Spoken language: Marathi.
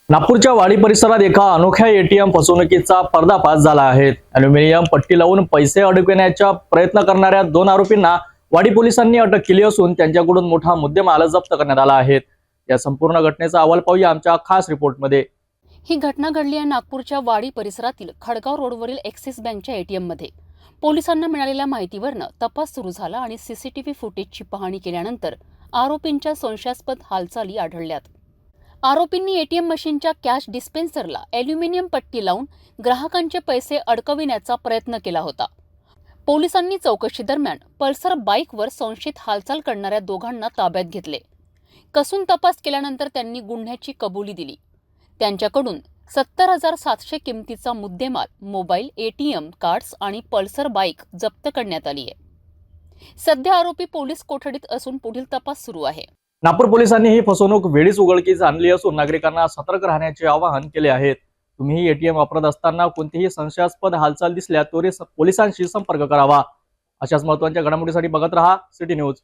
नागपूरच्या वाडी परिसरात एका अनोख्या एटीएम फसवणुकीचा पर्दाफाश झाला आहे। अॅल्युमिनियम पट्टी लावून पैसे अडकवण्याचा प्रयत्न करणाऱ्या 2 आरोपींना वाडी पोलिसांनी अटक केली असून त्यांच्याकडून मोठा मुद्देमाल जप्त करण्यात आला आहे। या संपूर्ण घटनेचा अहवाल पाहूया आमच्या खास रिपोर्टमध्ये। ही घटना घडली आहे नागपूरच्या वाडी परिसरातील खडगाव रोडवरील ॲक्सिस बँकच्या एटीएममध्ये। पोलिसांना मिळालेल्या माहितीवरून तपास सुरू झाला आणि सीसीटीव्ही फुटेजची पाहणी केल्यानंतर आरोपींच्या संशयास्पद हालचाली आढळल्यात। आरोपींनी एटीएम मशीनच्या कॅश डिस्पेन्सरला ॲल्युमिनियम पट्टी लावून ग्राहकांचे पैसे अडकविण्याचा प्रयत्न केला होता। पोलिसांनी चौकशी दरम्यान पल्सर बाईकवर संशयित हालचाल करणाऱ्या दोघांना ताब्यात घेतले। कसून तपास केल्यानंतर त्यांनी गुन्ह्याची कबुली दिली। त्यांच्याकडून 70,700 किमतीचा मुद्देमाल, मोबाईल, एटीएम कार्ड्स आणि पल्सर बाईक जप्त करण्यात आली आहे। सध्या आरोपी पोलीस कोठडीत असून पुढील तपास सुरू आहे। नागपूर पोलिसांनी ही फसवणूक वेळीच उघडकीस आणली असून नागरिकांना सतर्क राहण्याचे आवाहन केले आहे। तुम्ही एटीएम वापरत असताना कोणतीही संशयास्पद हालचाल दिसल्या त्वरित पोलिसांशी संपर्क करावा। अशाच महत्त्वाच्या घडामोडींसाठी बघत रहा सिटी न्यूज।